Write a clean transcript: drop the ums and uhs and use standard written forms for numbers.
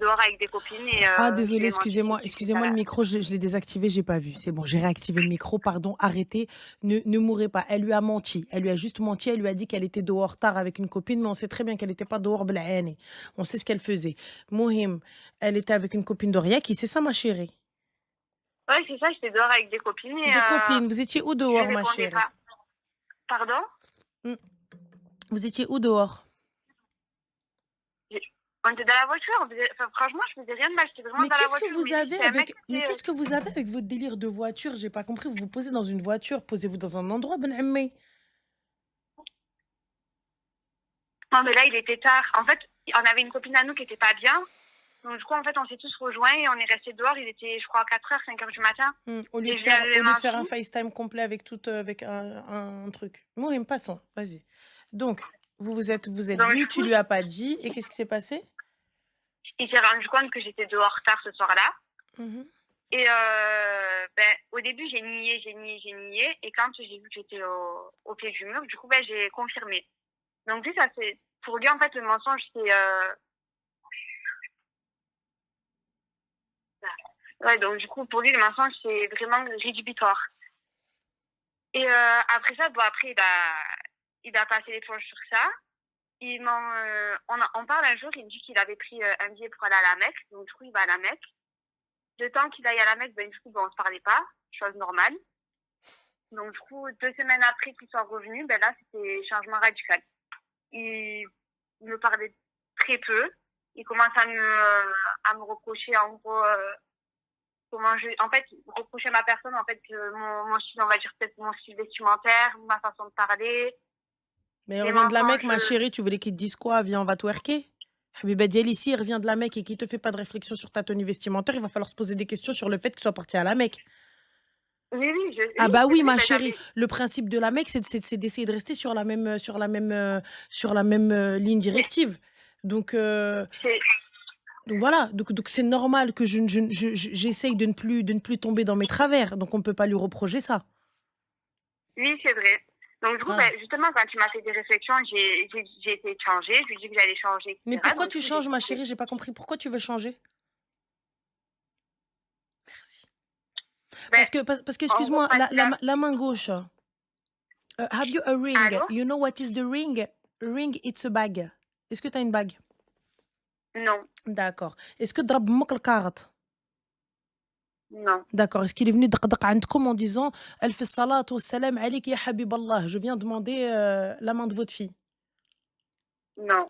dehors avec des copines et Ah je lui désolée, ai menti, j'ai excusez-moi, dit que j'étais à excusez-moi le la micro, je l'ai désactivé, j'ai pas vu. C'est bon, j'ai réactivé le micro, pardon, arrêtez, ne mourrez pas. Elle lui a menti, elle lui a juste menti, elle lui a dit qu'elle était dehors tard avec une copine, mais on sait très bien qu'elle était pas dehors بالعاني. On sait ce qu'elle faisait. Mohim, elle était avec une copine d'Oriaki, c'est ça ma chérie? ouais, c'est ça, j'étais dehors avec des copines et Des copines, vous étiez où je lui dehors ma répondais chérie? pas. Pardon? Mmh. Vous étiez où dehors? J'ai On était dans la voiture, enfin, franchement, je faisais rien de mal, j'étais vraiment Mais dans la qu'est-ce que voiture, vous mais juste, avez c'était un mec, avec tu mais sais, qu'est-ce que vous avez avec votre délire de voiture? J'ai pas compris, vous vous posez dans une voiture, posez-vous dans un endroit ben ammé. non, mais là, il était tard. En fait, on avait une copine à nous qui était pas bien. Donc, du coup, en fait, on s'est tous rejoints et on est restés dehors. Il était, je crois, 4 heures, 5 heures du matin. Mmh, Et je lui avais au lieu de faire menti. un FaceTime complet avec toute, avec un truc. Mourime, passons, vas-y. Donc, vous êtes Donc, vus, du tu coup, lui as pas dit et qu'est-ce qui s'est passé? il s'est rendu compte que j'étais dehors tard ce soir-là. Mmh. Et ben, au début, j'ai nié, j'ai nié, j'ai nié. Et quand j'ai vu que j'étais au pied du mur, du coup, ben, j'ai confirmé. Donc, lui, ça, c'est, pour lui, en fait, le mensonge, c'est, ouais, donc, du coup, pour lui, le mensonge, c'est vraiment rédhibitoire. Et après ça, bon, après, il a passé l'éponge sur ça. On parle un jour, il me dit qu'il avait pris un billet pour aller à la Mecque. Donc, du coup, il va à la Mecque. Le temps qu'il aille à la Mecque, ben, du coup, ben, on se parlait pas. Chose normale. Donc, du coup, 2 semaines après qu'il soit revenu, ben là, c'était changement radical. Il, il me parlait très peu. Il commence à me reprocher, en gros, en fait, reprocher à ma personne, en fait, que mon style, on va dire peut-être mon style vestimentaire, ma façon de parler, Mais il les revient de la Mecque, mensonges. ma chérie, tu voulais qu'il te dise quoi? Viens, on va twerker? Habiba Diel, ici, il revient de la Mecque et qu'il te fait pas de réflexion sur ta tenue vestimentaire, il va falloir se poser des questions sur le fait qu'il soit parti à la Mecque. Oui, oui, Ah oui, bah c'est oui, vrai, ma ben, chérie, le principe de la Mecque, c'est d'essayer de rester sur la même, ligne mais directive. Donc heu, c'est, donc voilà, donc c'est normal que j'essaye de ne plus tomber dans mes travers, donc on ne peut pas lui reprocher ça. oui, c'est vrai. Donc, du coup, ben, Voilà. justement, quand tu m'as fait des réflexions, j'ai essayé de changer. Je lui ai dit que j'allais changer, Mais etc. pourquoi Donc, du tu coup, j'ai changes, ma quitté. chérie? J'ai pas compris. Pourquoi tu veux changer? Merci. Ben, Parce que en gros, excuse-moi, quand il a... la main gauche, have you a ring? Allô? You know what is the ring? Ring, it's a bag. Est-ce que tu as une bague? Non, D'accord. Est-ce que ضرب بأمك الكارت؟ non, D'accord. Est-ce qu'il est venu دقدق عندكم en disant: «ألف الصلاة والسلام عليك يا حبيب الله, je viens demander, la main de votre fille»? non.